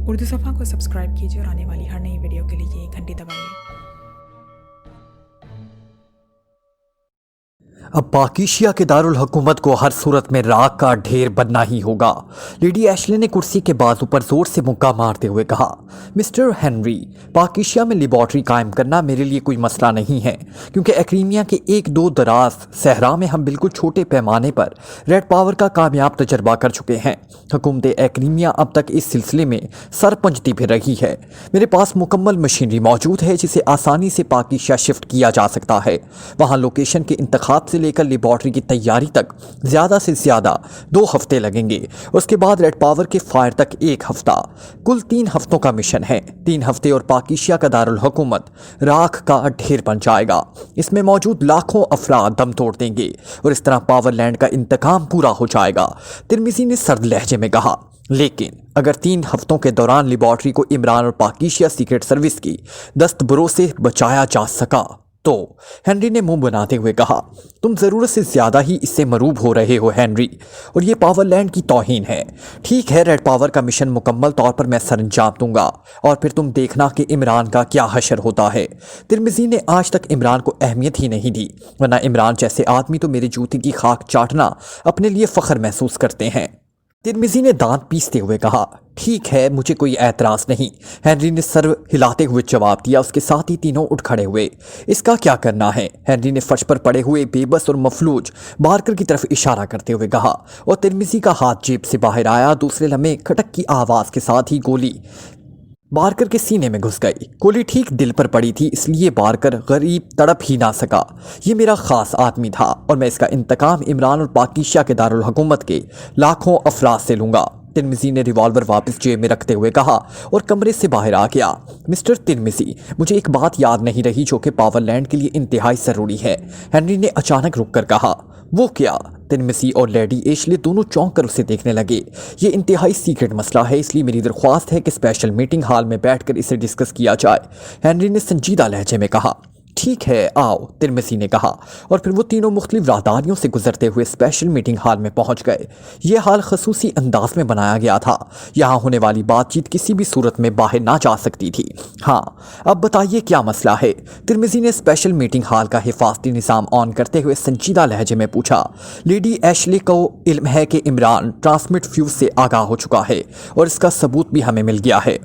उर्दू सफ़ा को सब्सक्राइब कीजिए और आने वाली हर नई वीडियो के लिए घंटी दबाइए। अब पाकिशिया के दारुल हुकूमत को हर सूरत में राख का ढेर बनना ही होगा। लेडी एशले ने कुर्सी के बाजू पर जोर से मुक्का मारते हुए कहा, मिस्टर हेनरी, पाकिशिया में लेबॉर्ट्री कायम करना मेरे लिए कोई मसला नहीं है, क्योंकि एक्रीमिया के एक दो दराज सहरा में हम बिल्कुल छोटे पैमाने पर रेड पावर का कामयाब तजर्बा कर चुके हैं। हुकूमत एक्रीमिया अब तक इस सिलसिले में सरपंचती फिर रही है। मेरे पास मुकम्मल मशीनरी मौजूद है जिसे आसानी से पाकिशिया शिफ्ट किया जा सकता है। वहाँ लोकेशन के इंतखाब से लेकर लेबॉर्ट्री की तैयारी तक ज़्यादा से ज़्यादा 2 हफ्ते लगेंगे। उसके बाद रेड पावर के फायर तक 1 हफ्ता। कुल 3 हफ्तों का मिशन है। 3 हफ्ते और पाकिशिया का दारुल हुकूमत राख का ढेर बन जाएगा। इसमें मौजूद लाखों अफराद दम तोड़ देंगे और इस तरह पावरलैंड का इंतकाम पूरा हो जाएगा। तिरमिजी ने सर्द लहजे में कहा, लेकिन अगर 3 हफ्तों के दौरान लेबॉर्ट्री को इमरान और पाकिशिया सीक्रेट सर्विस की दस्तबरों से बचाया जा सका तो हेनरी ने मुंह बनाते हुए कहा, तुम ज़रूरत से ज़्यादा ही इससे मरूब हो रहे हो हेनरी, और ये पावरलैंड की तौहीन है। ठीक है, रेड पावर का मिशन मुकम्मल तौर पर मैं सर अंजाम दूंगा और फिर तुम देखना कि इमरान का क्या हशर होता है। तिरमिजी ने आज तक इमरान को अहमियत ही नहीं दी, वरना इमरान जैसे आदमी तो मेरे जूते की खाक चाटना अपने लिए फ़ख्र महसूस करते हैं। तिरमिजी ने दांत पीसते हुए कहा, ठीक है, मुझे कोई एतराज़ नहीं। हेनरी ने सर हिलाते हुए जवाब दिया। उसके साथ ही तीनों उठ खड़े हुए। इसका क्या करना है? हेनरी ने फर्श पर पड़े हुए बेबस और मफलूज बारकर की तरफ इशारा करते हुए कहा और तिरमिजी का हाथ जेब से बाहर आया। दूसरे लम्हे खटक की आवाज़ के साथ ही गोली बारकर के सीने में घुस गई। गोली ठीक दिल पर पड़ी थी, इसलिए बारकर गरीब तड़प ही ना सका। ये मेरा ख़ास आदमी था और मैं इसका इंतकाम इमरान और पाकिशिया के दारुल हुकूमत के लाखों अफराद से लूँगा। तिरमिजी ने रिवॉल्वर वापस जेब में रखते हुए कहा और कमरे से बाहर आ गया। मिस्टर तिरमिजी, मुझे एक बात याद नहीं रही जो कि पावरलैंड के लिए इंतहाई ज़रूरी है। हेनरी ने अचानक रुक कर कहा, वो क्या? तिरमिजी और लेडी एशले दोनों चौंक कर उसे देखने लगे। ये इंतहाई सीक्रेट मसला है, इसलिए मेरी दरख्वास्त है कि स्पेशल मीटिंग हॉल में बैठकर इसे डिस्कस किया जाए। हेनरी ने संजीदा लहजे में कहा, ठीक है, आओ, तिरमिजी ने कहा और फिर वो तीनों मुख्तलिफ राहदारियों से गुजरते हुए स्पेशल मीटिंग हॉल में पहुंच गए। ये हाल खसूसी अंदाज में बनाया गया था। यहाँ होने वाली बातचीत किसी भी सूरत में बाहर ना जा सकती थी। हाँ, अब बताइए क्या मसला है? तिरमिजी ने स्पेशल मीटिंग हॉल का हिफाजती निज़ाम ऑन करते हुए संजीदा लहजे में पूछा। लेडी एशले को इल्म है कि इमरान ट्रांसमिट फ्यूज से आगाह हो चुका है और इसका सबूत भी हमें मिल गया है।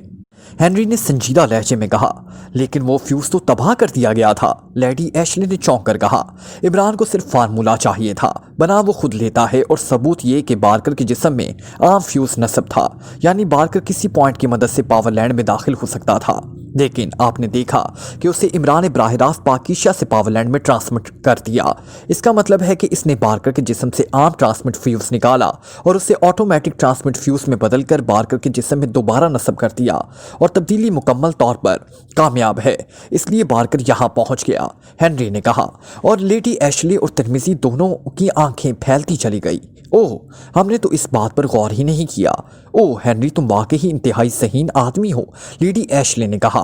हेनरी ने संजीदा लहजे में कहा, लेकिन वो फ्यूज तो तबाह कर दिया गया था। लेडी एशले ने चौंक कर कहा, इमरान को सिर्फ फार्मूला चाहिए था, बना वो खुद लेता है, और सबूत ये कि बारकर के जिस्म में आम फ्यूज नस्ब था, यानी बारकर किसी पॉइंट की मदद से पावरलैंड में दाखिल हो सकता था। लेकिन आपने देखा कि उसे इमरान ने बराह रास्त पाकिशिया से पावरलैंड में ट्रांसमिट कर दिया। इसका मतलब है कि इसने बारकर के जिस्म से आम ट्रांसमिट फ्यूज निकाला और उसे ऑटोमेटिक ट्रांसमिट फ्यूज में बदलकर बारकर के जिस्म में दोबारा नस्ब कर दिया और तब्दीली मुकम्मल तौर पर कामयाब है, इसलिए बारकर यहाँ पहुँच गया, हेनरी ने कहा। और लेडी एशले और तिरमिजी दोनों की आंखें फैलती चली गई। ओह, हमने तो इस बात पर गौर ही नहीं किया। ओह हेनरी, तुम वाकई ही इंतहाई ज़हीन आदमी हो, लेडी एशले ने कहा।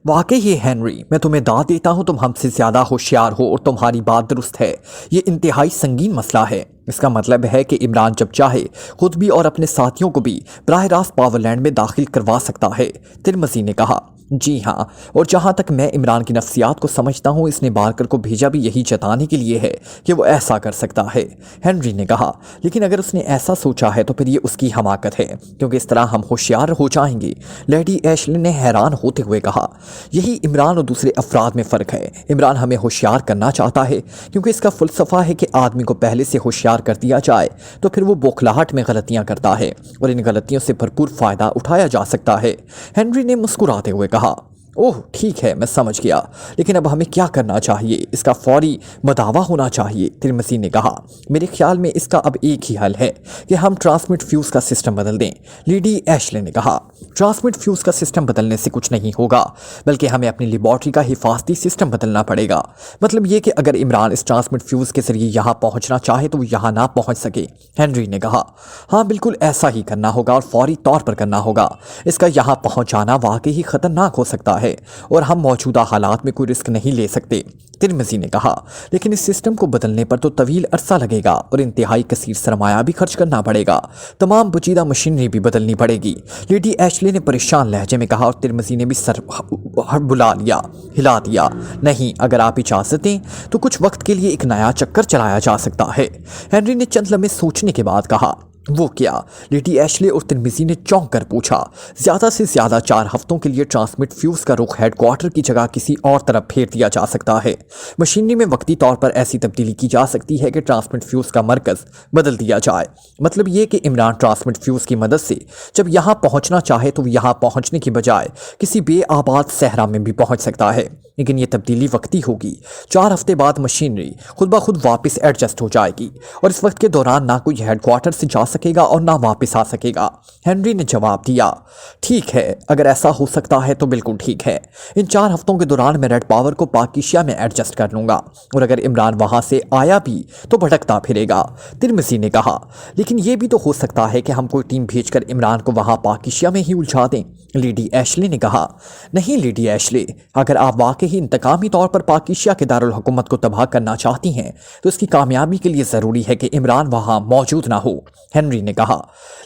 वाकई ही हेनरी, मैं तुम्हें दाद देता हूँ, तुम हमसे ज़्यादा होशियार हो और तुम्हारी बात दुरुस्त है। ये इंतहाई संगीन मसला है। इसका मतलब है कि इमरान जब चाहे खुद भी और अपने साथियों को भी बराह रास्त पावरलैंड में दाखिल करवा सकता है। तिरमिजी ने कहा, जी हाँ, और जहाँ तक मैं इमरान की नफ्सियात को समझता हूँ, इसने बारकर को भेजा भी यही जताने के लिए है कि वो ऐसा कर सकता है। हेनरी ने कहा, लेकिन अगर उसने ऐसा सोचा है तो फिर ये उसकी हमाकत है, क्योंकि इस तरह हम होशियार हो जाएंगे। लेडी एशले ने हैरान होते हुए कहा, यही इमरान और दूसरे अफराद में फ़र्क है। इमरान हमें होशियार करना चाहता है क्योंकि इसका फ़लसफ़ा है कि आदमी को पहले से होशियार कर दिया जाए तो फिर वो बौखलाहट में गलतियाँ करता है और इन गलतियों से भरपूर फ़ायदा उठाया जा सकता है। हेनरी ने मुस्कुराते हुए कहा, ओह ठीक है, मैं समझ गया, लेकिन अब हमें क्या करना चाहिए? इसका फौरी मदावा होना चाहिए। तिरमिजी ने कहा, मेरे ख्याल में इसका अब एक ही हल है कि हम ट्रांसमिट फ्यूज़ का सिस्टम बदल दें। लेडी एशले ने कहा, ट्रांसमिट फ्यूज़ का सिस्टम बदलने से कुछ नहीं होगा, बल्कि हमें अपनी लेबॉर्ट्री का हिफाजती सिस्टम बदलना पड़ेगा। मतलब ये कि अगर इमरान इस ट्रांसमिट फ्यूज़ के ज़रिए यहाँ पहुँचना चाहे तो वो यहाँ ना पहुँच सके। हेनरी ने कहा, हाँ बिल्कुल ऐसा ही करना होगा और फौरी तौर पर करना होगा। इसका यहाँ पहुँच जाना वाकई ही ख़तरनाक हो सकता सकता है और हम मौजूदा हालात में कोई रिस्क नहीं ले सकते, तिरमिज़ी ने कहा। लेकिन इस सिस्टम को बदलने पर तो तवील अरसा लगेगा और इंतहाई कसीर सरमाया भी खर्च करना पड़ेगा। तमाम पेचीदा मशीनरी भी बदलनी पड़ेगी, लेडी एशले ने परेशान लहजे में कहा और तिरमिज़ी ने भी सर हिला दिया। नहीं, अगर आप इजाज़त दें तो कुछ वक्त के लिए एक नया चक्कर चलाया जा सकता है, हेनरी ने चंद लम्हे सोचने के बाद कहा। वो क्या? लेडी एशले और तिरमिज़ी ने चौंक कर पूछा। ज़्यादा से ज़्यादा 4 हफ्तों के लिए ट्रांसमिट फ्यूज़ का रुख हेडक्वार्टर की जगह किसी और तरफ फेर दिया जा सकता है। मशीनरी में वक्ती तौर पर ऐसी तब्दीली की जा सकती है कि ट्रांसमिट फ्यूज़ का मरकज़ बदल दिया जाए। मतलब ये कि इमरान ट्रांसमिट फ्यूज़ की मदद से जब यहाँ पहुँचना चाहे तो यहाँ पहुँचने की बजाय किसी बेआबाद सहरा में भी पहुँच सकता है। लेकिन ये तब्दीली वक्ती होगी। 4 हफ्ते बाद मशीनरी खुद ब खुद वापस एडजस्ट हो जाएगी और इस वक्त के दौरान ना कोई हेडक्वार्टर से जा सकेगा और ना वापस आ सकेगा, हेनरी ने जवाब दिया। ठीक है, अगर ऐसा हो सकता है तो बिल्कुल ठीक है। इन 4 हफ्तों के दौरान मैं रेड पावर को पाकिस्तान में एडजस्ट कर लूँगा और अगर इमरान वहाँ से आया भी तो भटकता फिरेगा, तिरमिज़ी ने कहा। लेकिन ये भी तो हो सकता है कि हम कोई टीम भेजकर इमरान को वहाँ पाकिस्तान में ही उलझा दें, लेडी एशले ने कहा। नहीं लेडी एशले, अगर आप वाकई इंतकामी तौर पर पाकिस्तान के दारुल हुकूमत को तबाह करना चाहती हैं तो इसकी कामयाबी के लिए ज़रूरी है कि इमरान वहाँ मौजूद ना हो, हेनरी ने कहा।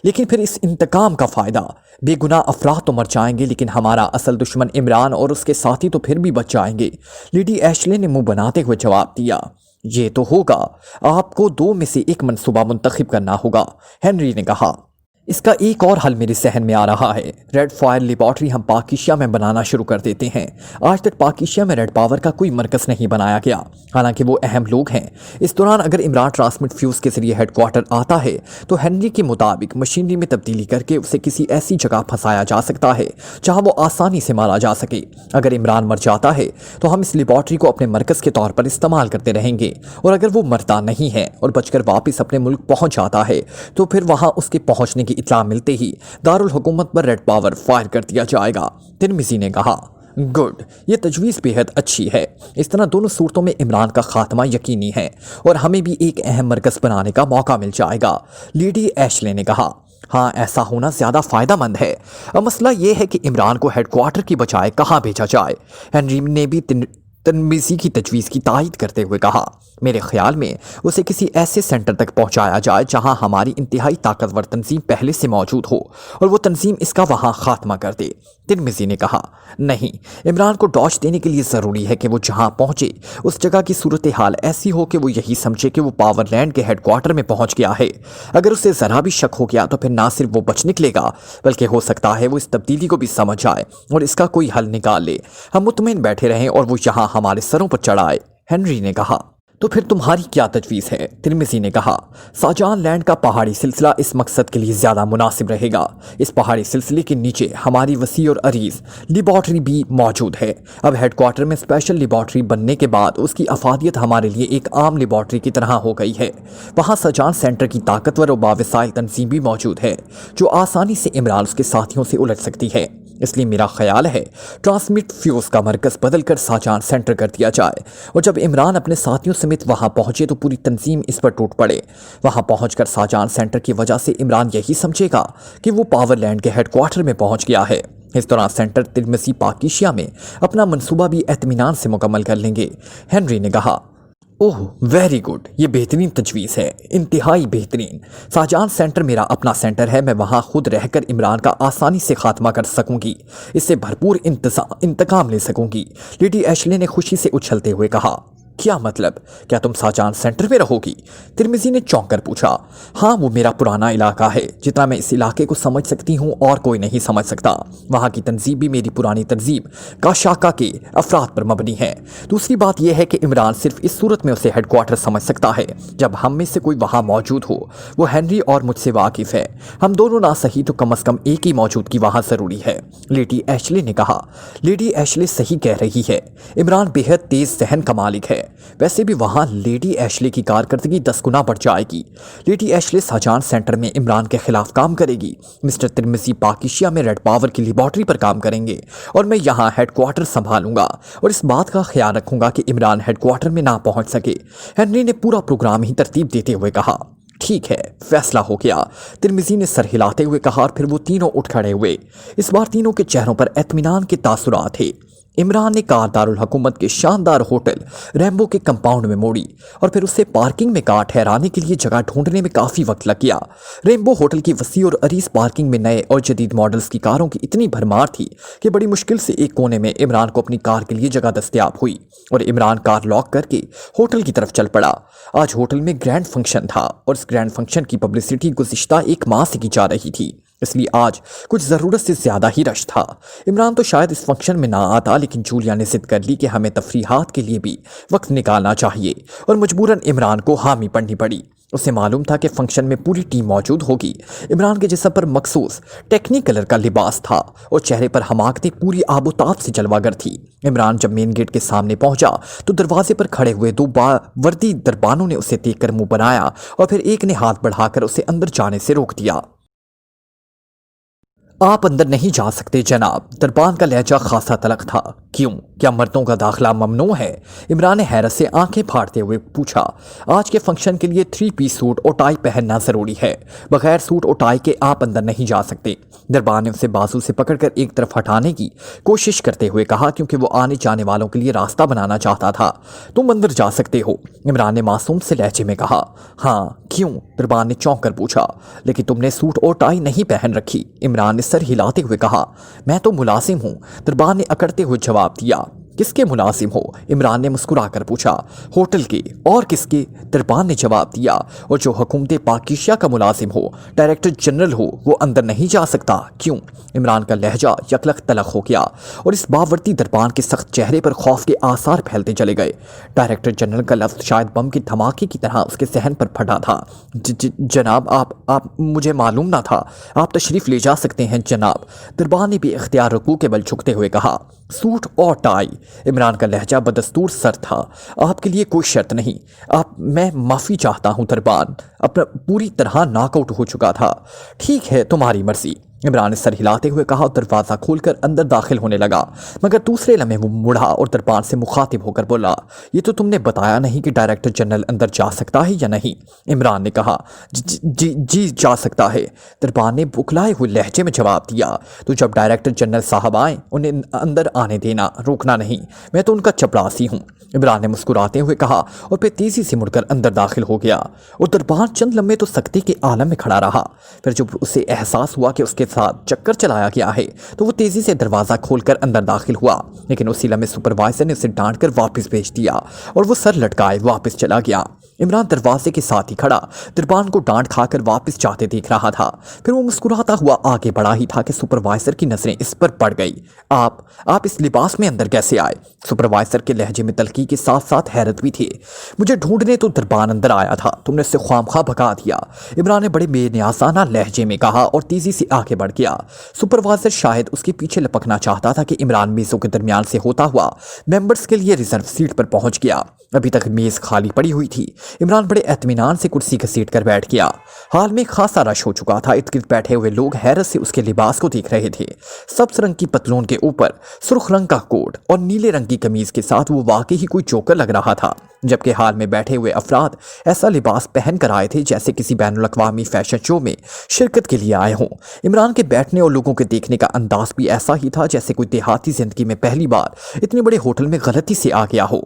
लेकिन फिर इस इंतकाम का फ़ायदा? बेगुनाह अफराद तो मर जाएंगे लेकिन हमारा असल दुश्मन इमरान और उसके साथी तो फिर भी बच जाएंगे, लेडी एशले ने मुंह बनाते हुए जवाब दिया। ये तो होगा, आपको 2 में से एक मंसूबा मुंतखब करना होगा, हेनरी ने कहा। इसका एक और हल मेरे जहन में आ रहा है। रेड फायर लेबॉर्ट्री हम पाकिस्तान में बनाना शुरू कर देते हैं। आज तक पाकिस्तान में रेड पावर का कोई मरकज़ नहीं बनाया गया, हालांकि वो अहम लोग हैं। इस दौरान अगर इमरान ट्रांसमिट फ्यूज़ के जरिए हेडक्वार्टर आता है तो हेनरी के मुताबिक मशीनरी में तब्दीली करके उसे किसी ऐसी जगह फंसाया जा सकता है जहाँ वो आसानी से मारा जा सके। अगर इमरान मर जाता है तो हम इस लेबॉर्ट्री को अपने मरकज़ के तौर पर इस्तेमाल करते रहेंगे और अगर वो मरता नहीं है और बचकर वापस अपने मुल्क पहुँच जाता है तो फिर वहाँ उसके पहुँचने इत्तला मिलते ही दारुल हुकूमत पर रेड पावर फायर कर दिया जाएगा, तिरमिज़ी ने कहा। गुड, ये तजवीज़ बेहद अच्छी है। इस तरह दोनों सूरतों में इमरान का खात्मा यकीनी है और हमें भी एक अहम मरकज़ बनाने का मौका मिल जाएगा, लेडी एशले ने कहा। हाँ, ऐसा होना ज़्यादा फ़ायदेमंद है। अब मसला ये है कि इमरान को हेडक्वार्टर की बजाय कहाँ भेजा जाए, हेनरी ने भी तिरमिज़ी की तजवीज़ की तायद करते हुए कहा। मेरे ख्याल में उसे किसी ऐसे सेंटर तक पहुंचाया जाए जहां हमारी इंतहाई ताकतवर तंजीम पहले से मौजूद हो और वो तंजीम इसका वहां खात्मा कर दे, तिरमिज़ी ने कहा। नहीं, इमरान को डॉज देने के लिए ज़रूरी है कि वो जहां पहुंचे उस जगह की सूरत हाल ऐसी हो कि वो यही समझे कि वो पावरलैंड के हेडक्वार्टर में पहुंच गया है। अगर उसे ज़रा भी शक हो गया तो फिर ना सिर्फ वो बच निकलेगा बल्कि हो सकता है वो इस तब्दीली को भी समझ जाए और इसका कोई हल निकाल ले। हम मुतमईन बैठे रहें और वो यहाँ हमारे सरों पर चढ़ाए, हेनरी ने कहा। तो फिर तुम्हारी क्या तजवीज़ है, तिरमिज़ी ने कहा। शाहजहां लैंड का पहाड़ी सिलसिला इस मकसद के लिए ज़्यादा मुनासिब रहेगा। इस पहाड़ी सिलसिले के नीचे हमारी वसी और अरीज़ लेबॉर्ट्री भी मौजूद है। अब हेडक्वार्टर में स्पेशल लेबॉर्ट्री बनने के बाद उसकी अफादियत हमारे लिए एक आम लेबॉर्ट्री की तरह हो गई है। वहाँ शाहजहां सेंटर की ताकतवर और बावसाइल तंजीम भी मौजूद है जो आसानी से इमरान उसके साथियों से उलझ सकती है। इसलिए मेरा ख्याल है ट्रांसमिट फ्यूज़ का मरकज़ बदल कर शाहजहां सेंटर कर दिया जाए और जब इमरान अपने साथियों समेत वहां पहुंचे तो पूरी तंजीम इस पर टूट पड़े। वहां पहुंचकर शाहजहां सेंटर की वजह से इमरान यही समझेगा कि वो पावरलैंड के हेडक्वार्टर में पहुंच गया है। इस दौरान सेंटर तिरमिज़ी पाकिस्तान में अपना मंसूबा भी एतमीनान से मुकम्मल कर लेंगे, हेनरी ने कहा। ओह वेरी गुड, ये बेहतरीन तजवीज़ है, इंतहाई बेहतरीन। शाहजहां सेंटर मेरा अपना सेंटर है, मैं वहाँ खुद रहकर इमरान का आसानी से खात्मा कर सकूंगी, इससे भरपूर इंतकाम ले सकूंगी, लेडी एशले ने खुशी से उछलते हुए कहा। क्या मतलब? क्या तुम शाहजहां सेंटर में रहोगी? तिरमिज़ी ने चौंक कर पूछा। हाँ, वो मेरा पुराना इलाका है। जितना मैं इस इलाके को समझ सकती हूँ और कोई नहीं समझ सकता। वहाँ की तंजीम भी मेरी पुरानी तंजीम काशाका के अफराद पर मबनी है। दूसरी बात यह है कि इमरान सिर्फ इस सूरत में उसे हेडक्वार्टर समझ सकता है जब हम में से कोई वहाँ मौजूद हो। वो हेनरी और मुझसे वाकिफ़ है। हम दोनों ना सही तो कम अज़ कम एक ही मौजूदगी वहाँ ज़रूरी है, लेडी एशले ने कहा। लेडी एशले सही कह रही है, इमरान बेहद तेज़ जहन का मालिक है। वैसे भी वहां लेडी एशले की कारकर्दगी 10 गुना बढ़ जाएगी। लेडी एशले शाहजहां सेंटर में इमरान के खिलाफ काम करेगी, मिस्टर तिरमिज़ी पाकिस्तान में रेड पावर की लेबॉर्ट्री पर काम करेंगे और मैं यहाँ हेडक्वार्टर संभालूंगा और इस बात का ख्याल रखूंगा कि इमरान हेडक्वार्टर में ना पहुंच सके, हेनरी ने पूरा प्रोग्राम ही तरतीब देते हुए कहा। ठीक है, फैसला हो गया, तिरमिज़ी ने सर हिलाते हुए कहा और फिर वो तीनों उठ खड़े हुए। इस बार तीनों के चेहरों पर इत्मीनान के तासुरात थे। इमरान ने कार दारुल हुकूमत के शानदार होटल रैम्बो के कंपाउंड में मोड़ी और फिर उससे पार्किंग में कार ठहराने के लिए जगह ढूंढने में काफ़ी वक्त लग गया। रैम्बो होटल की वसी और अरीज पार्किंग में नए और जदीद मॉडल्स की कारों की इतनी भरमार थी कि बड़ी मुश्किल से एक कोने में इमरान को अपनी कार के लिए जगह दस्तयाब हुई और इमरान कार लॉक करके होटल की तरफ चल पड़ा। आज होटल में ग्रैंड फंक्शन था और इस ग्रैंड फंक्शन की पब्लिसिटी गुज़िश्ता एक माह से की जा रही थी, इसलिए आज कुछ ज़रूरत से ज़्यादा ही रश था। इमरान तो शायद इस फंक्शन में ना आता, लेकिन जूलिया ने जिद कर ली कि हमें तफरीहात के लिए भी वक्त निकालना चाहिए और मजबूरन इमरान को हामी पढ़नी पड़ी। उसे मालूम था कि फंक्शन में पूरी टीम मौजूद होगी। इमरान के जिस्म पर मखसूस टेक्नी कलर का लिबास था और चेहरे पर हमाकतें पूरी आबोताब से जलवागर थी। इमरान जब मेन गेट के सामने पहुंचा तो दरवाजे पर खड़े हुए दो वर्दी दरबानों ने उसे देखकर मुंह बनाया और फिर एक ने हाथ बढ़ाकर उसे अंदर जाने से रोक दिया। आप अंदर नहीं जा सकते जनाब। दरबान का लहजा खासा तलख था। क्यों, क्या मर्दों का दाखिला ममनू है? इमरान ने हैरत से आंखें फाड़ते हुए पूछा। आज के फंक्शन के लिए 3 पीस सूट और टाई पहनना ज़रूरी है, बगैर सूट और टाई के आप अंदर नहीं जा सकते। दरबान ने उसे बाजू से पकड़कर एक तरफ हटाने की कोशिश करते हुए कहा, क्योंकि वो आने जाने वालों के लिए रास्ता बनाना चाहता था। तुम अंदर जा सकते हो, इमरान ने मासूम से लहजे में कहा। हाँ क्यों? दरबान ने चौंक कर पूछा। लेकिन तुमने सूट और टाई नहीं पहन रखी, इमरान ने सर हिलाते हुए कहा। मैं तो मुलाजिम हूं, दरबान ने अकड़ते हुए जवाब दिया। किसके मुलाजिम हो? इमरान ने मुस्कुराकर पूछा। होटल के। और किसके? दरबान ने जवाब दिया। और जो हुकूमत पाकिस्तान का मुलाजिम हो, डायरेक्टर जनरल हो, वो अंदर नहीं जा सकता। क्यों? इमरान का लहजा यकलख तलख हो गया और इस बावर्ती दरबान के सख्त चेहरे पर खौफ के आसार फैलते चले गए। डायरेक्टर जनरल का लफ्ज शायद बम के धमाके की तरह उसके सहन पर फटा था। जनाब आप मुझे मालूम ना था, आप तशरीफ़ ले जा सकते हैं जनाब, दरबान ने भी इख्तियार रुकू के बल झुकते हुए कहा। सूट और टाई। इमरान का लहजा बदस्तूर सर था। आपके लिए कोई शर्त नहीं। मैं माफ़ी चाहता हूं दरबान, अपना पूरी तरह नॉकआउट हो चुका था। ठीक है, तुम्हारी मर्जी, इमरान ने सर हिलाते हुए कहा और दरवाज़ा खोलकर अंदर दाखिल होने लगा। मगर दूसरे लम्हे वो मुड़ा और दरबान से मुखातिब होकर बोला, ये तो तुमने बताया नहीं कि डायरेक्टर जनरल अंदर जा सकता है या नहीं। इमरान ने कहा, जी जा सकता है, दरबान ने बुखलाए हुए लहजे में जवाब दिया। तो जब डायरेक्टर जनरल साहब आए उन्हें अंदर आने देना, रोकना नहीं, मैं तो उनका चपरासी हूँ, इमरान ने मुस्कुराते हुए कहा और फिर तेज़ी से मुड़कर अंदर दाखिल हो गया। और दरबान चंद लम्हे तो सख्ती के आलम में खड़ा रहा। फिर जब उसे एहसास हुआ कि उसके साथ चक्कर चलाया गया है तो वो तेज़ी से दरवाज़ा खोलकर अंदर दाखिल हुआ, लेकिन उसी लम्हे सुपरवाइजर ने उसे डांट कर वापस भेज दिया और वो सर लटकाए वापस चला गया। इमरान दरवाजे के साथ ही खड़ा दरबान को डांट खाकर वापस जाते देख रहा था। फिर वो मुस्कुराता हुआ आगे बढ़ा ही था कि सुपरवाइजर की नज़रें इस पर पड़ गई। आप इस लिबास में अंदर कैसे आए? सुपरवाइजर के लहजे में तलखी के साथ साथ हैरत भी थी। मुझे ढूंढने तो दरबान अंदर आया था, तुमने उससे ख्वामखा भगा दिया, इमरान ने बड़े बेनियाज़ाना लहजे में कहा और तेज़ी से आगे बढ़ गया। सुपरवाइजर शायद उसके पीछे लपकना चाहता था कि इमरान मेज़ों के दरमियान से होता हुआ मेंबर्स के लिए रिजर्व सीट पर पहुंच गया। अभी तक मेज़ खाली पड़ी हुई थी। इमरान बड़े एतमीनान से कुर्सी घसीट कर बैठ गया। हाल में खासा रश हो चुका था। इर्द गिर्द बैठे हुए लोग हैरत से उसके लिबास को देख रहे थे। सब्ज रंग की पतलून के ऊपर सुर्ख रंग का कोट और नीले रंग की कमीज के साथ वो वाकई ही कोई जोकर लग रहा था, जबकि हाल में बैठे हुए अफराद ऐसा लिबास पहन कर आए थे जैसे किसी बैनुल अक़वामी फैशन शो में शिरकत के लिए आए हों। इमरान के बैठने और लोगों के देखने का अंदाज भी ऐसा ही था जैसे कोई देहाती जिंदगी में पहली बार इतने बड़े होटल में गलती से आ गया हो।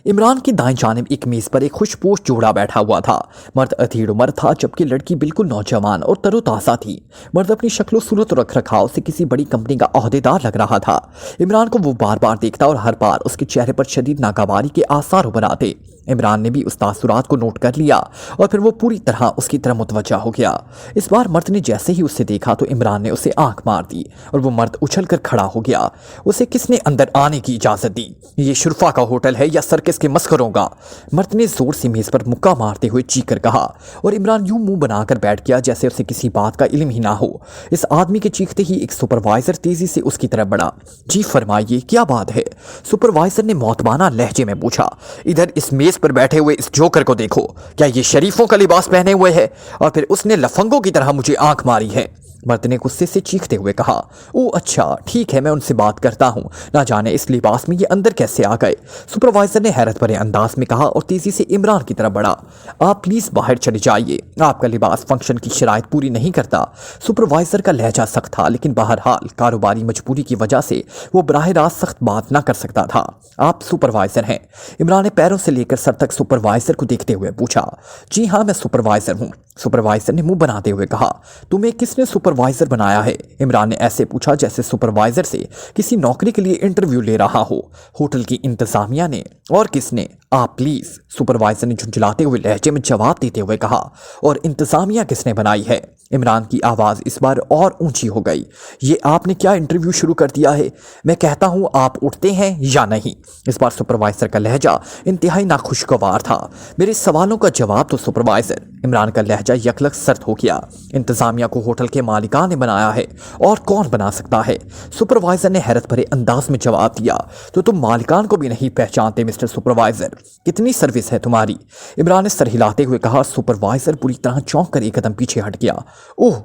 इमरान की दाएं जानिब एक मेज़ पर एक खुशपोश जोड़ा बैठा हुआ था। मर्द अधेड़ उम्र था जबकि लड़की बिल्कुल नौजवान और तरोताज़ा थी। मर्द अपनी शक्ल सूरत और रख रखाव से किसी बड़ी कंपनी का ओहदेदार लग रहा था। इमरान को वो बार बार देखता और हर बार उसके चेहरे पर शदीद नागवारी के आसार उभर आते। इमरान ने भी उस तासुरात को नोट कर लिया और फिर वो पूरी तरह उसकी तरफ मुतवज्जा हो गया। इस बार मर्द ने जैसे ही उससे देखा तो इमरान ने उसे आंख मार दी और वो मर्द उछल कर खड़ा हो गया। उसे किसने अंदर आने की इजाज़त दी? ये शुरफा का होटल है या सर्कस के मस्खरों का? मर्द ने जोर से मेज़ पर मुक्का मारते हुए चीख कर कहा और इमरान यूं मुंह बनाकर बैठ गया जैसे उसे किसी बात का इल्म ही ना हो। इस आदमी के चीखते ही एक सुपरवाइजर तेजी से उसकी तरफ बढ़ा। जी फरमाइए, क्या बात है? सुपरवाइजर ने मौतबाना लहजे में पूछा। इधर इस मेज़ पर बैठे हुए इस जोकर को देखो, क्या ये शरीफों का लिबास पहने हुए है? और फिर उसने लफंगों की तरह मुझे आंख मारी है। मर्द ने गुस्से से चीखते हुए कहा। ओ अच्छा ठीक है, मैं उनसे बात करता हूँ। ना जाने इस लिबास में ये अंदर कैसे आ गए। सुपरवाइजर ने हैरत भरे अंदाज में कहा और तेजी से इमरान की तरफ बढ़ा। आप प्लीज बाहर चले जाइए, आपका लिबास फंक्शन की शराइत पूरी नहीं करता। सुपरवाइजर का लहजा सख्त था, लेकिन बहरहाल कारोबारी मजबूरी की वजह से वो बराह रास्त सख्त बात ना कर सकता था। आप सुपरवाइजर हैं? इमरान ने पैरों से लेकर सर तक सुपरवाइजर को देखते हुए पूछा। जी हाँ, मैं सुपरवाइजर हूँ, सुपरवाइजर ने मुंह बनाते हुए कहा। तुम्हें किसने सुपरवाइजर बनाया है? इमरान ने ऐसे पूछा जैसे सुपरवाइजर से किसी नौकरी के लिए इंटरव्यू ले रहा हो। होटल की इंतजामिया ने। और किसने? आप प्लीज, सुपरवाइजर ने झुंझलाते हुए लहजे में जवाब देते हुए कहा। और इंतजामिया किसने बनाई है? इमरान की आवाज़ इस बार और ऊंची हो गई। ये आपने क्या इंटरव्यू शुरू कर दिया है? मैं कहता हूँ आप उठते हैं या नहीं। इस बार सुपरवाइजर का लहजा इंतहाई नाखुशगवार था। मेरे सवालों का जवाब तो सुपरवाइजर। इमरान का लहजा यकलक सर्द हो गया। इंतजामिया को होटल के मालिकान ने बनाया है, और कौन बना सकता है? सुपरवाइजर ने हैरत भरे अंदाज में जवाब दिया। तो तुम मालिकान को भी नहीं पहचानते मिस्टर सुपरवाइजर? कितनी सर्विस है तुम्हारी? इमरान ने सर हिलाते हुए कहा। सुपरवाइजर पूरी तरह चौंक कर एक कदम पीछे हट गया। ओह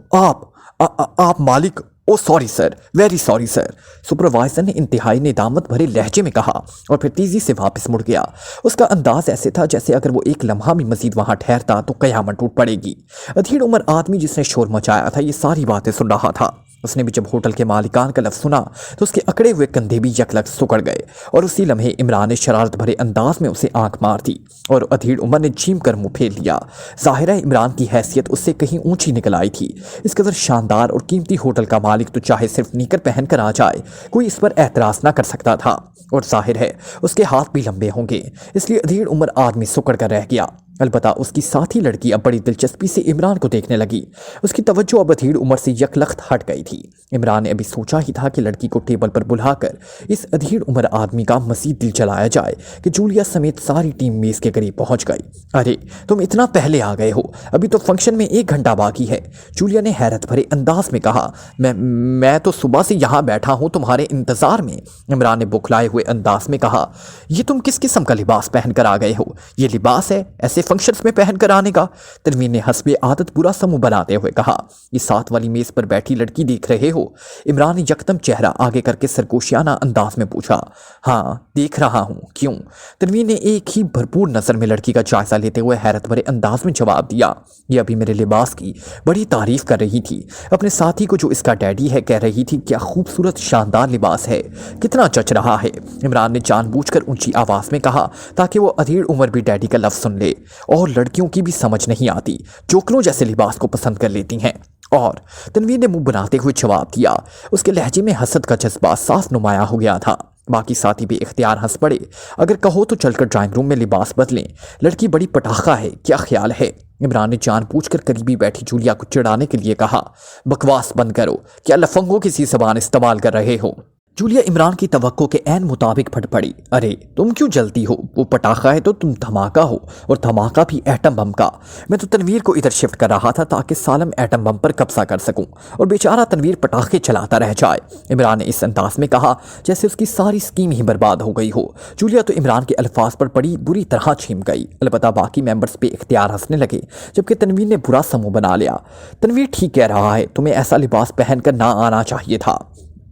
आप मालिक? Oh sorry sir, very sorry sir, supervisor ने इंतहाई नेदामत भरे लहजे में कहा और फिर तेजी से वापस मुड़ गया। उसका अंदाज ऐसे था जैसे अगर वो एक लम्हा भी मजीद वहां ठहरता तो कयामत टूट पड़ेगी। अधीर उम्र आदमी जिसने शोर मचाया था ये सारी बातें सुन रहा था। उसने भी जब होटल के मालिकान का लफ्ज़ सुना तो उसके अकड़े हुए कंधे भी यकलक सुकड़ गए और उसी लम्हे इमरान ने शरारत भरे अंदाज में उसे आंख मार दी और अधीर उमर ने झीम कर मुंह फेर लिया। ज़ाहिर है इमरान की हैसियत उससे कहीं ऊंची निकल आई थी। इस कदर शानदार और कीमती होटल का मालिक तो चाहे सिर्फ नीकर पहन कर आ जाए कोई इस पर एतराज़ ना कर सकता था, और जाहिर है उसके हाथ भी लंबे होंगे, इसलिए अधीर उमर आदमी सुकड़ कर रह गया। अलबत्ता उसकी साथी लड़की अब बड़ी दिलचस्पी से इमरान को देखने लगी। उसकी तवज्जो अब अधीर उमर से यकलख्त हट गई थी। इमरान ने अभी सोचा ही था कि लड़की को टेबल पर बुलाकर इस अधीर उमर आदमी का मजीद दिल जलाया जाए कि जूलिया समेत सारी टीम मेज के करीब पहुंच गई। अरे तुम इतना पहले आ गए हो, अभी तो फंक्शन में 1 घंटा बाकी है, जूलिया ने हैरत भरे अंदाज में कहा। मैं तो सुबह से यहाँ बैठा हूँ तुम्हारे इंतजार में, इमरान ने बुखलाए हुए अंदाज में कहा। ये तुम किस किस्म का लिबास पहन कर आ गए हो? ये लिबास है ऐसे फंक्शंस में पहन कर आने का? तनवीर ने हस्बे आदत बुरा समूह बनाते हुए कहा। ये साथ वाली मेज पर बैठी लड़की देख रहे हो? इमरान ने यकदम चेहरा आगे करके सरगोशियाना अंदाज में पूछा। हाँ देख रहा हूँ, क्यों? तनवीर ने एक ही भरपूर नजर में लड़की का जायजा लेते हुए हैरत भरे अंदाज में जवाब दिया। ये अभी मेरे लिबास की बड़ी तारीफ कर रही थी, अपने साथी को जो इसका डैडी है कह रही थी क्या खूबसूरत शानदार लिबास है, कितना जच रहा है। इमरान ने जानबूझकर ऊंची आवाज में कहा ताकि वो अधीर उम्र भी डैडी का लफ्ज सुन ले। और लड़कियों की भी समझ नहीं आती, जोकरों जैसे लिबास को पसंद कर लेती हैं। और तनवीर ने मुंह बनाते हुए जवाब दिया। उसके लहजे में हसद का जज्बा साफ नुमाया हो गया था। बाकी साथी भी इख्तियार हंस पड़े। अगर कहो तो चलकर ड्राइंग रूम में लिबास बदलें, लड़की बड़ी पटाखा है, क्या ख्याल है? इमरान ने जानबूझकर करीबी बैठी जूलिया को चिढ़ाने के लिए कहा। बकवास बंद करो, क्या लफंगों की सी ज़बान इस्तेमाल कर रहे हो? जूलिया इमरान की तवक्को के ऐन मुताबिक फट पड़ी। अरे तुम क्यों जलती हो? वो पटाखा है तो तुम धमाका हो, और धमाका भी एटम बम का। मैं तो तनवीर को इधर शिफ्ट कर रहा था ताकि सालम एटम बम पर कब्जा कर सकूं और बेचारा तनवीर पटाखे चलाता रह जाए, इमरान ने इस अंदाज में कहा जैसे उसकी सारी स्कीम ही बर्बाद हो गई हो। जूलिया तो इमरान के अल्फाज पर बड़ी बुरी तरह छिम गई। अलबत्ता बाकी मेंबर्स पे इख्तियार हंसने लगे, जबकि तनवीर ने बुरा समूह बना लिया। तनवीर ठीक कह रहा है, तुम्हें ऐसा लिबास पहनकर ना आना चाहिए था,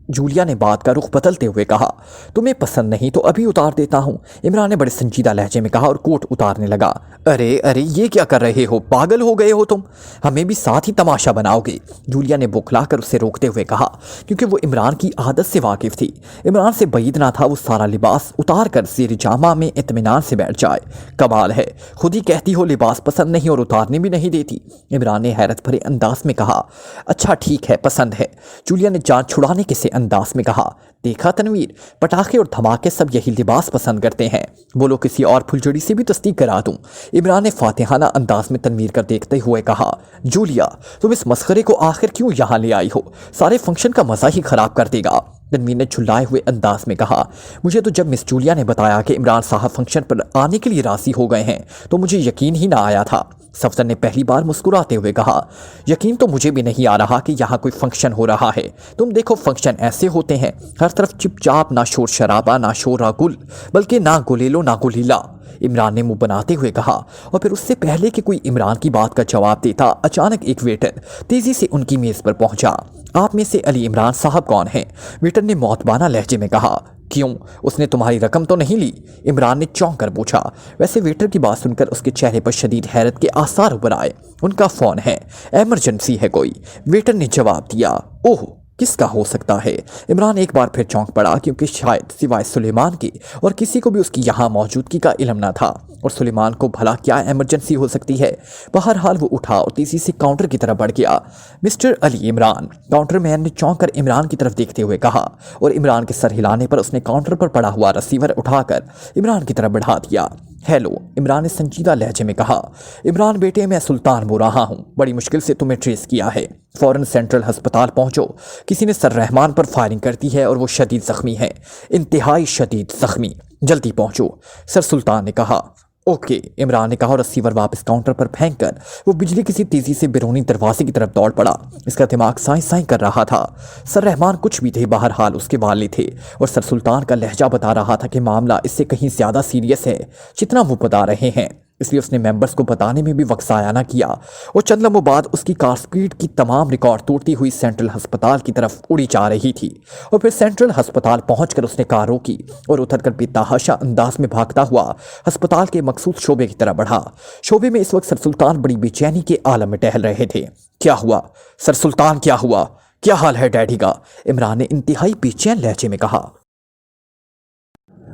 जूलिया ने बात का रुख बदलते हुए कहा। तुम्हें पसंद नहीं तो अभी उतार देता हूँ, इमरान ने बड़े संजीदा लहजे में कहा और कोट उतारने लगा। अरे अरे ये क्या कर रहे हो, पागल हो गए हो तुम? हमें भी साथ ही तमाशा बनाओगे, जूलिया ने बुखलाकर उसे रोकते हुए कहा, क्योंकि वो इमरान की आदत से वाकिफ थी। इमरान से बईद ना था वो सारा लिबास उतार कर ज़ेर जामा में इत्मीनान से बैठ जाए। कमाल है, खुद ही कहती हो लिबास पसंद नहीं और उतारने भी नहीं देती, इमरान ने हैरत भरे अंदाज में कहा। अच्छा ठीक है, पसंद है, जूलिया ने जान छुड़ाने के से अंदाज में कहा। देखा तनवीर, पटाखे और धमाके सब यही लिबास पसंद करते हैं, बोलो किसी और फुलझड़ी से भी तस्दीक करा दूं, इमरान ने फातिहाना अंदाज में तनवीर कर देखते हुए कहा। जूलिया तुम इस मस्खरे को आखिर क्यों यहाँ ले आई हो, सारे फंक्शन का मजा ही खराब कर देगा, तनवीर ने झुल्लाए हुए अंदाज में कहा। मुझे तो जब मिस जूलिया ने बताया कि इमरान साहब फंक्शन पर आने के लिए राजी हो गए हैं तो मुझे यकीन ही ना आया था, सफदर ने पहली बार मुस्कुराते हुए कहा। यकीन तो मुझे भी नहीं आ रहा कि यहाँ कोई फंक्शन हो रहा है। तुम देखो फंक्शन ऐसे होते हैं, हर तरफ चिपचाप, ना शोर शराबा ना शोर गुल, बल्कि ना गुलेलो ना गुलीला। عمران نے منہ بناتے ہوئے کہا اور پھر اس سے پہلے کہ کوئی عمران کی بات کا جواب دیتا اچانک ایک ویٹر تیزی سے ان کی میز پر پہنچا۔ آپ میں سے علی عمران صاحب کون ہیں؟ ویٹر نے معتبانہ لہجے میں کہا۔ کیوں؟ اس نے تمہاری رقم تو نہیں لی؟ عمران نے چونک کر پوچھا۔ ویسے ویٹر کی بات سن کر اس کے چہرے پر شدید حیرت کے آثار ابھر آئے۔ ان کا فون ہے، ایمرجنسی ہے کوئی، ویٹر نے جواب دیا۔ اوہ، کس کا ہو سکتا ہے؟ عمران ایک بار پھر چونک پڑا، کیونکہ شاید سوائے سلیمان کے اور کسی کو بھی اس کی یہاں موجودگی کا علم نہ تھا، اور سلیمان کو بھلا کیا ایمرجنسی ہو سکتی ہے؟ بہرحال وہ اٹھا اور تیزی سے کاؤنٹر کی طرف بڑھ گیا۔ مسٹر علی عمران، کاؤنٹر مین نے چونک کر عمران کی طرف دیکھتے ہوئے کہا، اور عمران کے سر ہلانے پر اس نے کاؤنٹر پر پڑا ہوا ریسیور اٹھا کر عمران کی طرف بڑھا دیا۔ ہیلو، عمران نے سنجیدہ لہجے میں کہا۔ عمران بیٹے، میں سلطان بول رہا ہوں، بڑی مشکل سے تمہیں ٹریس کیا ہے، فوراً سینٹرل ہسپتال پہنچو، کسی نے سر رحمان پر فائرنگ کر دی ہے اور وہ شدید زخمی ہے، انتہائی شدید زخمی، جلدی پہنچو، سر سلطان نے کہا۔ اوکے، عمران نے کہا اور ریسیور واپس کاؤنٹر پر پھینک کر وہ بجلی کسی تیزی سے بیرونی دروازے کی طرف دوڑ پڑا۔ اس کا دماغ سائیں سائیں کر رہا تھا۔ سر رحمان کچھ بھی تھے، بہرحال اس کے والد تھے، اور سر سلطان کا لہجہ بتا رہا تھا کہ معاملہ اس سے کہیں زیادہ سیریس ہے جتنا وہ بتا رہے ہیں، اس لیے اس نے ممبرز کو بتانے میں بھی وقت ضائع نہ کیا، اور چند لمحوں بعد اس کی کار سپیڈ کی تمام ریکارڈ توڑتی ہوئی سینٹرل ہسپتال کی طرف اڑی جا رہی تھی، اور پھر سینٹرل ہسپتال پہنچ کر اس نے کار روکی اور اتر کر بے تحاشا انداز میں بھاگتا ہوا ہسپتال کے مخصوص شعبے کی طرف بڑھا۔ شعبے میں اس وقت سر سلطان بڑی بے چینی کے عالم میں ٹہل رہے تھے۔ کیا ہوا سر سلطان، کیا ہوا؟ کیا حال ہے ڈیڈی کا؟ عمران نے انتہائی بے چین لہجے میں کہا۔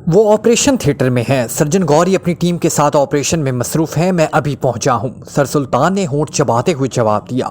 وہ آپریشن تھیٹر میں ہیں، سرجن گوری اپنی ٹیم کے ساتھ آپریشن میں مصروف ہیں، میں ابھی پہنچا ہوں، سر سلطان نے ہونٹ چباتے ہوئے جواب دیا۔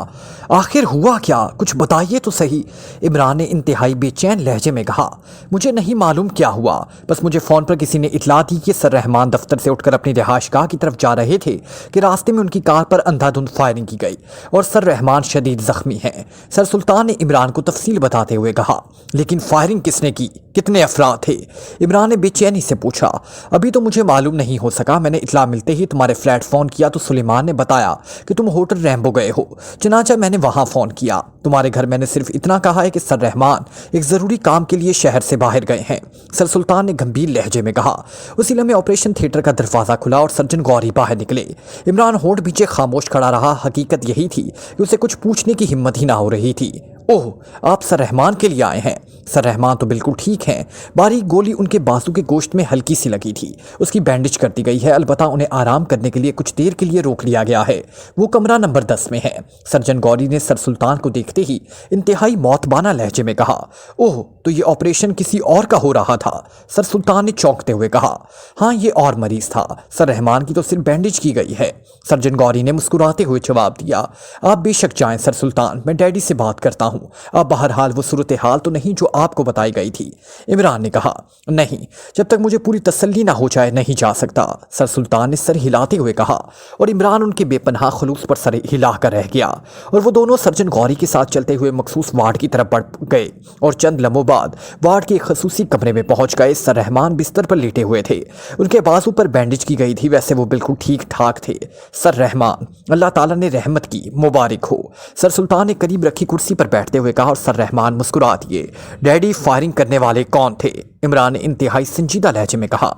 آخر ہوا کیا؟ کچھ بتائیے تو صحیح، عمران نے انتہائی بے چین لہجے میں کہا۔ مجھے نہیں معلوم کیا ہوا، بس مجھے فون پر کسی نے اطلاع دی کہ سر رحمان دفتر سے اٹھ کر اپنی رہائش گاہ کی طرف جا رہے تھے کہ راستے میں ان کی کار پر اندھا دھند فائرنگ کی گئی اور سر رحمان شدید زخمی ہیں، سر سلطان نے عمران کو تفصیل بتاتے ہوئے کہا۔ لیکن فائرنگ کس نے کی؟ کتنے افراد تھے؟ عمران نے بے چینی سے پوچھا۔ ابھی تو مجھے معلوم نہیں ہو سکا، میں نے اطلاع ملتے ہی تمہارے فلیٹ فون کیا تو سلیمان نے بتایا کہ تم ہوٹل ریمبو گئے ہو، چنانچہ میں نے وہاں فون کیا۔ تمہارے گھر میں نے صرف اتنا کہا ہے کہ سر رحمان ایک ضروری کام کے لیے شہر سے باہر گئے ہیں، سر سلطان نے گمبھیر لہجے میں کہا۔ اسی لمحے آپریشن تھیٹر کا دروازہ کھلا اور سرجن گوری باہر نکلے۔ عمران ہونٹ پیچھے خاموش کھڑا رہا، حقیقت یہی تھی کہ اسے کچھ پوچھنے کی ہمت ہی نہ ہو رہی تھی۔ اوہ، آپ سر رحمان کے لیے آئے ہیں؟ سر رحمان تو بالکل ٹھیک ہیں، باریک گولی ان کے بازو کے گوشت میں ہلکی سی لگی تھی، اس کی بینڈیج کر دی گئی ہے، البتہ انہیں آرام کرنے کے لیے کچھ دیر کے لیے روک لیا گیا ہے، وہ کمرہ نمبر 10 میں ہے، سرجن گوری نے سر سلطان کو دیکھتے ہی انتہائی معتبانہ لہجے میں کہا۔ اوہ، تو یہ آپریشن کسی اور کا ہو رہا تھا؟ سر سلطان نے چونکتے ہوئے کہا۔ ہاں، یہ اور مریض تھا، سر رحمان کی تو صرف بینڈیج کی گئی ہے، سرجن گوری نے مسکراتے ہوئے جواب دیا۔ آپ بے شک جائیں سر سلطان، میں ڈیڈی سے بات کرتا ہوں، اب بہرحال وہ صورتحال تو نہیں جو آپ کو بتائی گئی تھی، عمران نے کہا۔ نہیں، جب تک مجھے پوری تسلی نہ ہو جائے نہیں جا سکتا، سر سلطان نے سر ہلاتے ہوئے کہا، اور عمران ان کے بے پناہ خلوص پر سر ہلا کر رہ گیا، اور وہ دونوں سرجن گوری کے ساتھ چلتے ہوئے مخصوص وارڈ کی طرف بڑھ گئے، اور چند لمحوں بعد وارڈ کے ایک خصوصی کمرے میں پہنچ گئے۔ سر رحمان بستر پر لیٹے ہوئے تھے، ان کے بازو پر بینڈیج کی گئی تھی، ویسے وہ بالکل ٹھیک ٹھاک تھے۔ سر رحمان، اللہ تعالیٰ نے رحمت کی، مبارک ہو، سر سلطان نے قریب رکھی کرسی پر بیٹھتے ہوئے کہا، اور سر رحمان مسکرا دیے۔ ڈیڈی، فائرنگ کرنے والے کون تھے؟ عمران نے انتہائی سنجیدہ لہجے میں کہا۔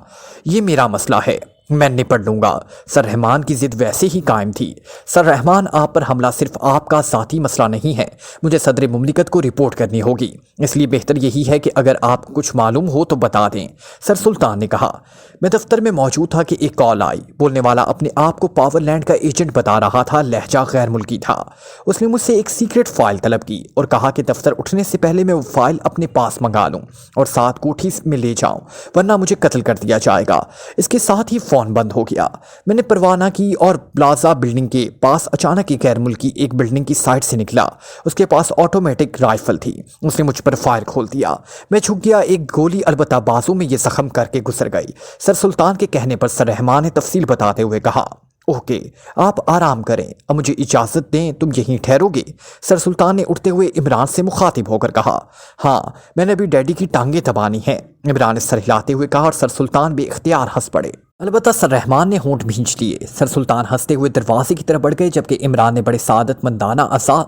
یہ میرا مسئلہ ہے، میں نپٹ لوں گا، سر رحمان کی ضد ویسے ہی قائم تھی۔ سر رحمان، آپ پر حملہ صرف آپ کا ذاتی مسئلہ نہیں ہے، مجھے صدر مملکت کو رپورٹ کرنی ہوگی، اس لیے بہتر یہی ہے کہ اگر آپ کچھ معلوم ہو تو بتا دیں، سر سلطان نے کہا۔ میں دفتر میں موجود تھا کہ ایک کال آئی، بولنے والا اپنے آپ کو پاور لینڈ کا ایجنٹ بتا رہا تھا، لہجہ غیر ملکی تھا۔ اس نے مجھ سے ایک سیکرٹ فائل طلب کی اور کہا کہ دفتر اٹھنے سے پہلے میں وہ فائل اپنے پاس منگا لوں اور ساتھ کوٹھی میں لے جاؤں، ورنہ مجھے قتل کر دیا جائے گا۔ اس کے ساتھ ہی فون بند ہو گیا۔ میں نے پروانہ کی اور پلازا بلڈنگ کے پاس اچانک ایک غیر ملکی ایک بلڈنگ کی سائٹ سے نکلا، اس کے پاس آٹومیٹک رائفل تھی، اس نے مجھ پر فائر کھول دیا، میں جھک گیا، ایک گولی البتہ بازو میں یہ زخم کر کے گزر گئی۔ سر سلطان کے کہنے پر سر رحمان نے تفصیل بتاتے ہوئے کہا۔ اوکے، آپ آرام کریں، اب مجھے اجازت دیں، تم یہیں ٹھہرو گے؟ سر سلطان نے اٹھتے ہوئے عمران سے مخاطب ہو کر کہا۔ ہاں، میں نے ابھی ڈیڈی کی ٹانگیں دبانی ہیں، عمران نے سر ہلاتے ہوئے کہا، اور سر سلطان بے اختیار ہنس پڑے۔ अलबत्ता सर रहमान ने होंठ भींच लिए। सर सुल्तान हंसते हुए दरवाजे की तरफ बढ़ गए, जबकि इमरान ने बड़े सादतमंदाना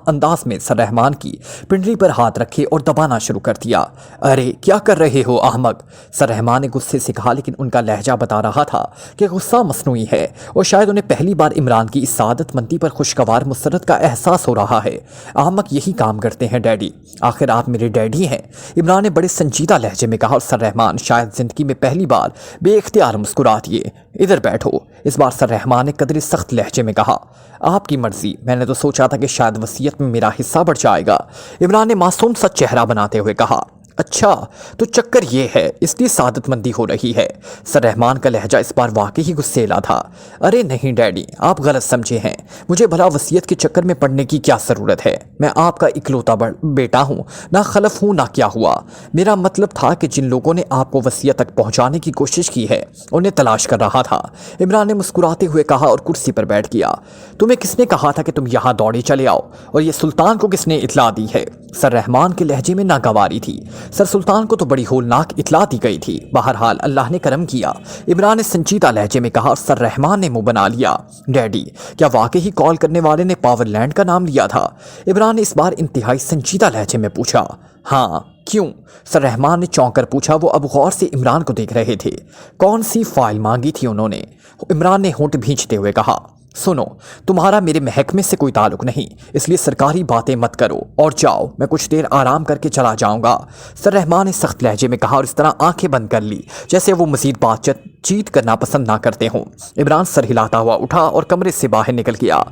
अंदाज में सर रहमान की पिंडली पर हाथ रखे और दबाना शुरू कर दिया। अरे क्या कर रहे हो अहमक, सर रहमान ने गुस्से से कहा, लेकिन उनका लहजा बता रहा था कि गुस्सा मसनूई है और शायद उन्हें पहली बार इमरान की इस सादतमंदी पर खुशगवार मुसरत का एहसास हो रहा है। अहमक यही काम करते हैं डैडी, आखिर आप मेरे डैडी हैं, इमरान ने बड़े संजीदा लहजे में कहा। और सर रहमान शायद जिंदगी में पहली बार बेइख्तियार मुस्कुरा दिए। इधर बैठो, इस बार सर रहमान ने कदरे सख्त लहजे में कहा। आपकी मर्जी, मैंने तो सोचा था कि शायद वसीयत में मेरा हिस्सा बढ़ जाएगा, इमरान ने मासूम सा चेहरा बनाते हुए कहा। अच्छा तो चक्कर ये है, इसलिए सादतमंदी हो रही है। सर रहमान का लहजा इस बार वाकई ही गुस्सेला था। अरे नहीं डैडी, आप गलत समझे हैं, मुझे भला वसीयत के चक्कर में पड़ने की क्या ज़रूरत है। मैं आपका इकलौता बेटा हूँ, ना खलफ हूँ ना क्या हुआ। मेरा मतलब था कि जिन लोगों ने आपको वसीयत तक पहुँचाने की कोशिश की है उन्हें तलाश कर रहा था, इमरान ने मुस्कुराते हुए कहा और कुर्सी पर बैठ गया। तुम्हें किसने कहा था कि तुम यहाँ दौड़े चले आओ, और ये सुल्तान को किसने इतला दी है। सर रहमान के लहजे में नागवारी थी। सर सुल्तान को तो बड़ी होलनाक इतला दी गई थी। बहरहाल अल्लाह ने करम किया, इमरान ने संजीदा लहजे में कहा। और सर रहमान ने मुंह बना लिया। डैडी, क्या वाकई ही कॉल करने वाले ने पावरलैंड का नाम लिया था, इमरान ने इस बार इंतहाई संजीदा लहजे में पूछा। हाँ, क्यों, सर रहमान ने चौंक कर पूछा। वो अब गौर से इमरान को देख रहे थे। कौन सी फाइल मांगी थी उन्होंने, इमरान ने होंठ भींचते हुए कहा। सुनो, तुम्हारा मेरे महकमे से कोई ताल्लुक नहीं, इसलिए सरकारी बातें मत करो और जाओ, मैं कुछ देर आराम करके चला जाऊंगा, सर रहमान ने सख्त लहजे में कहा और इस तरह आंखें बंद कर ली जैसे वो मजीद बातचीत करना पसंद ना करते हों। इमरान सर हिलाता हुआ उठा और कमरे से बाहर निकल गया।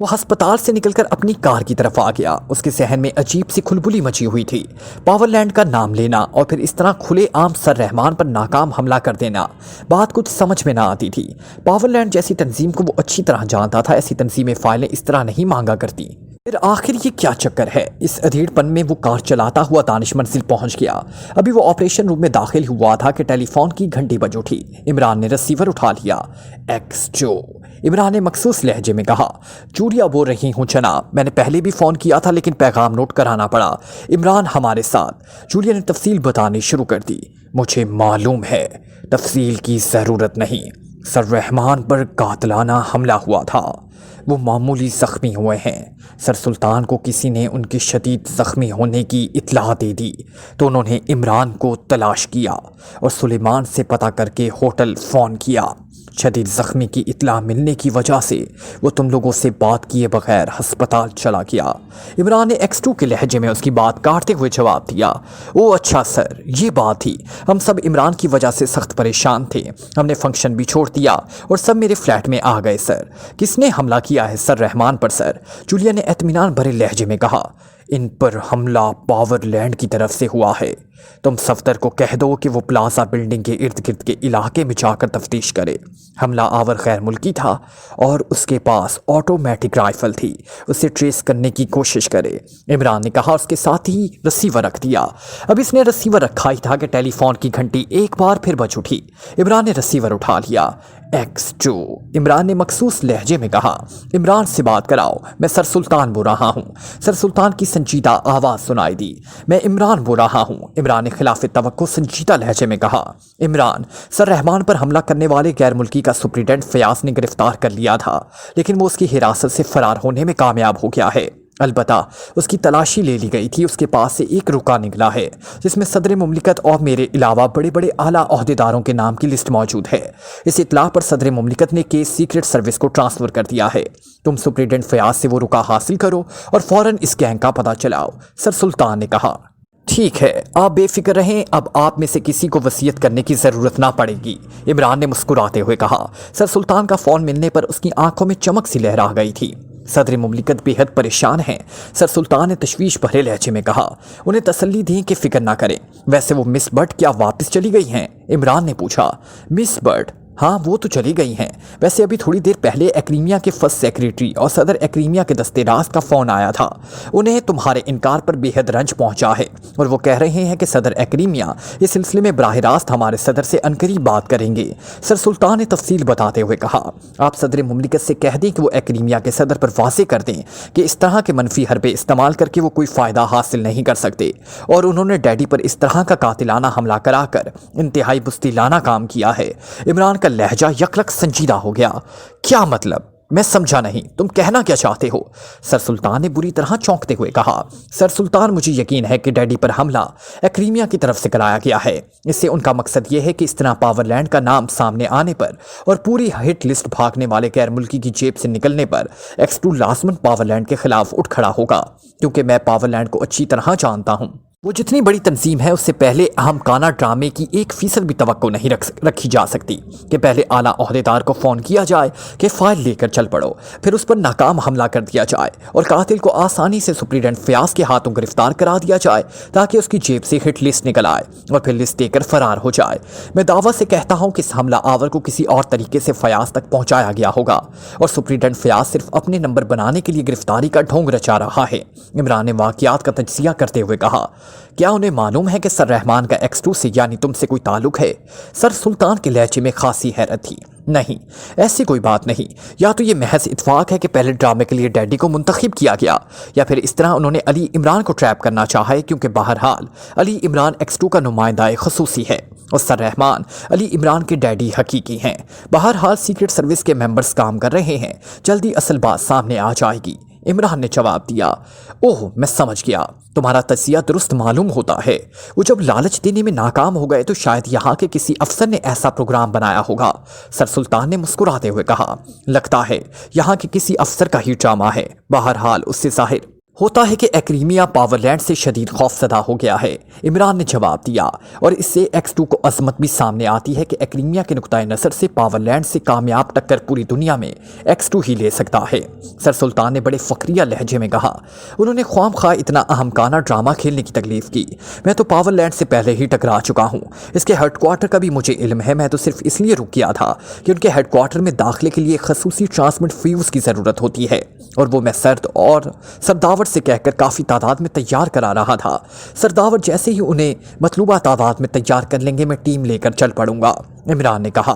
वो अस्पताल से निकलकर अपनी कार की तरफ आ गया। उसके सहन में अजीब सी खुलबुली मची हुई थी। पावरलैंड का नाम लेना और फिर इस तरह खुले आम सर रहमान पर नाकाम हमला कर देना, बात कुछ समझ में ना आती थी। पावरलैंड जैसी तंजीम को वो अच्छी तरह जानता था, ऐसी तंजीमें फाइलें इस तरह नहीं मांगा करती। फिर आखिर ये क्या चक्कर है। इस अधेड़पन में वो कार चलाता हुआ दानिश मंजिल पहुंच गया। अभी वो ऑपरेशन रूम में दाखिल हुआ था कि टेलीफोन की घंटी बज उठी। इमरान ने रिसीवर उठा लिया। एक्स जो, इमरान ने मखसूस लहजे में कहा। जूलिया बोल रही हूँ जनाब, मैंने पहले भी फ़ोन किया था लेकिन पैगाम नोट कराना पड़ा। इमरान हमारे साथ, जूलिया ने तफसील बतानी शुरू कर दी। मुझे मालूम है, तफसील की ज़रूरत नहीं। सर रहमान पर कातलाना हमला हुआ था, वो मामूली ज़ख्मी हुए हैं। सर सुल्तान को किसी ने उनके शदीद ज़ख्मी होने की इत्तला दे दी तो उन्होंने इमरान को तलाश किया और सुलेमान से पता करके होटल फ़ोन किया। शदीद ज़ख्मी की इत्तला मिलने की वजह से वो तुम लोगों से बात किए बगैर हस्पताल चला गया। इमरान ने X2 के लहजे में उसकी बात काटते हुए जवाब दिया। ओ अच्छा सर, ये बात थी। हम सब इमरान की वजह से सख्त परेशान थे। हमने फंक्शन भी छोड़ दिया और सब मेरे फ्लैट में आ गए सर। किसने हमला किया है सर रहमान पर सर, जूलिया ने इत्मीनान भरे लहजे में कहा। इन पर हमला पावरलैंड की तरफ से हुआ है। तुम सफ्तर को कह दो कि वो प्लाजा बिल्डिंग के इर्द गिर्द के इलाके में जाकर तफ्तीश करे। हमला आवर गैर मुल्की था और उसके पास ऑटोमेटिक राइफल थी, उसे ट्रेस करने की कोशिश करे, इमरान ने कहा। उसके साथ ही रिसीवर रख दिया। अब इसने रिसीवर रखा ही था कि टेलीफोन की घंटी एक बार फिर बज उठी। इमरान ने रिसीवर उठा लिया। X2, इमरान ने मखसूस लहजे में कहा। इमरान से बात कराओ, मैं सर सुल्तान बोल रहा हूँ। सर सुल्तान की संजीदा आवाज़ सुनाई दी। मैं इमरान बोल रहा हूँ, इमरान ने खिलाफ तवक्को संजीदा लहजे में कहा। इमरान, सर रहमान पर हमला करने वाले गैर मुल्की का सुप्रीटेंडेंट फयाज ने गिरफ्तार कर लिया था, लेकिन वो उसकी हिरासत से फरार होने में कामयाब हो गया है। अलबत्ता उसकी तलाशी ले ली गई थी। उसके पास से एक रुका निकला है जिसमें सदर मुमलिकत और मेरे अलावा बड़े बड़े आला ओहदेदारों के नाम की लिस्ट मौजूद है। इस इतला पर सदर मुमलिकत ने केस सीक्रेट सर्विस को ट्रांसफ़र कर दिया है। तुम सुप्रीटेंडेंट फयाज से वो रुका हासिल करो और फ़ौरन इस गैंग का पता चलाओ, सर सुल्तान ने कहा। ठीक है, आप बेफिक्र रहें, अब आप में से किसी को वसीयत करने की ज़रूरत ना पड़ेगी, इमरान ने मुस्कुराते हुए कहा। सर सुल्तान का फ़ोन मिलने पर उसकी आंखों में चमक सी लहरा गई थी। सदर मुमलिकत बेहद परेशान हैं, सर सुल्तान ने तशवीश भरे लहजे में कहा। उन्हें तसल्ली दें कि फ़िक्र ना करें। वैसे वो मिस बट क्या वापस चली गई हैं, इमरान ने पूछा। Miss but? हाँ, वो तो चली गई हैं। वैसे अभी थोड़ी देर पहले एक्रीमिया के फर्स्ट सेक्रेटरी और सदर एक्रीमिया के दस्तेराज का फ़ोन आया था। उन्हें तुम्हारे इनकार पर बेहद रंज पहुंचा है और वो कह रहे हैं कि सदर एक्रीमिया इस सिलसिले में बराह रास्त हमारे सदर से अनकरीब बात करेंगे, सर सुल्तान ने तफसील बताते हुए कहा। आप सदर मुमलिकत से कह दें कि वो एक्रीमिया के सदर पर वाज़ेह कर दें कि इस तरह के मनफी हरबे इस्तेमाल करके वो कोई फ़ायदा हासिल नहीं कर सकते और उन्होंने डैडी पर इस तरह का कातिलाना हमला कराकर इंतहाई बुस्तिलाना काम किया है। इमरान का का लहजा यकलक संजीदा हो गया। क्या मतलब? मैं समझा नहीं, तुम कहना क्या चाहते हो? सर सुल्तान ने बुरी तरह चौंकते हुए कहा। सर सुल्तान, मुझे यकीन है कि डैडी पर हमला एक्रीमिया की तरफ से कराया गया है। इससे उनका मकसद यह है कि इस तरह पावरलैंड का नाम सामने आने पर और पूरी हिट लिस्ट भागने वाले गैर मुल्की की जेब से निकलने पर X2 लाजमन पावरलैंड के खिलाफ उठ खड़ा होगा, क्योंकि मैं पावरलैंड को अच्छी तरह जानता हूँ। वो जितनी बड़ी तंजीम है, उससे पहले अहमकाना ड्रामे की 1% भी तवक्को नहीं रखी जा सकती कि पहले आला ओहदेदार को फ़ोन किया जाए कि फ़ाइल लेकर चल पड़ो, फिर उस पर नाकाम हमला कर दिया जाए और कातिल को आसानी से सुप्रीडेंट फयाज के हाथों गिरफ्तार करा दिया जाए ताकि उसकी जेब से हिट लिस्ट निकल आए और फिर लिस्ट देकर फरार हो जाए। मैं दावा से कहता हूँ कि इस हमला आवर को किसी और तरीके से फयाज तक पहुँचाया गया होगा और सुप्रीडेंट फयाज सिर्फ अपने नंबर बनाने के लिए गिरफ्तारी का ढोंग रचा रहा है। इमरान ने वाक़यात का तज्जिया करते हुए कहा। क्या उन्हें मालूम है कि सर रहमान का X2 से यानी तुमसे कोई ताल्लुक है? सर सुल्तान के लहजे में खासी हैरत थी। नहीं, ऐसी कोई बात नहीं। या तो ये महज इत्फाक है कि पहले ड्रामे के लिए डैडी को मुंतखब किया गया, या फिर इस तरह उन्होंने अली इमरान को ट्रैप करना चाहा है, क्योंकि बहरहाल अली इमरान X2 का नुमाइंदा खसूसी है और सर रहमान अली इमरान के डैडी हकीकी हैं। बहरहाल सीक्रेट सर्विस के मेंबर्स काम कर रहे हैं, जल्दी असल बात सामने आ जाएगी। इमरान ने जवाब दिया। ओह, मैं समझ गया, तुम्हारा तजिया दुरुस्त मालूम होता है। वो जब लालच देने में नाकाम हो गए तो शायद यहाँ के किसी अफसर ने ऐसा प्रोग्राम बनाया होगा। सर सुल्तान ने मुस्कुराते हुए कहा। लगता है यहाँ के किसी अफसर का ही ड्रामा है। बहरहाल उससे जाहिर होता है कि एक्रीमिया पावरलैंड से शदीद खौफजदा हो गया है। इमरान ने जवाब दिया, और इससे X2 को अजमत भी सामने आती है कि एक्रीमिया के नुक्ताए नज़र से पावरलैंड से कामयाब टक्कर पूरी दुनिया में X2 ही ले सकता है। सर सुल्तान ने बड़े फ़क्रिया लहजे में कहा। उन्होंने ख्वाम खा इतना अहमकाना ड्रामा खेलने की तकलीफ की। मैं तो पावरलैंड से पहले ही टकरा चुका हूँ। इसके हेडक्वार्टर का भी मुझे इल्म है। मैं तो सिर्फ इसलिए रुक गया था कि उनके हेडक्वार्टर में दाखिले के लिए खसूसी ट्रांसमिट फ्यूज़ की ज़रूरत होती है, और वो मैं सरदावर से कहकर काफ़ी तादाद में तैयार करा रहा था। सरदावर जैसे ही उन्हें मतलूबा तादाद में तैयार कर लेंगे, मैं टीम लेकर चल पड़ूंगा। इमरान ने कहा।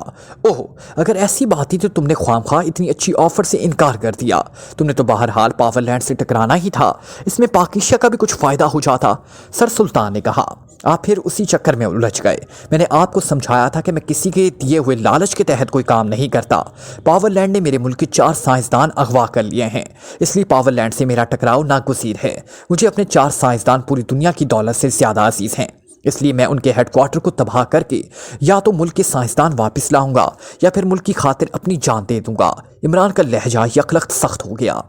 ओह, अगर ऐसी बात थी तो तुमने ख्वामखा इतनी अच्छी ऑफर से इनकार कर दिया। तुमने तो बहरहाल पावरलैंड से टकराना ही था, इसमें पाकिस्तान का भी कुछ फ़ायदा हो जाता। सर सुल्तान ने कहा। आप फिर उसी चक्कर में उलझ गए। मैंने आपको समझाया था कि मैं किसी के दिए हुए लालच के तहत कोई काम नहीं करता। पावरलैंड ने मेरे मुल्क के 4 साइंसदान अगवा कर लिए हैं, इसलिए पावरलैंड से मेरा टकराव नागुज़ीर है। मुझे अपने 4 साइंसदान पूरी दुनिया की दौलत से ज़्यादा अजीज़ हैं, इसलिए मैं उनके हेडक्वार्टर को तबाह करके या तो मुल्क के साइंसदान वापस लाऊंगा या फिर मुल्क की खातिर अपनी जान दे दूंगा। इमरान का लहजा यकलख्त सख्त हो गया।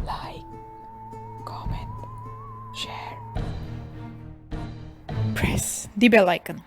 Like, comment, share, press the bell icon.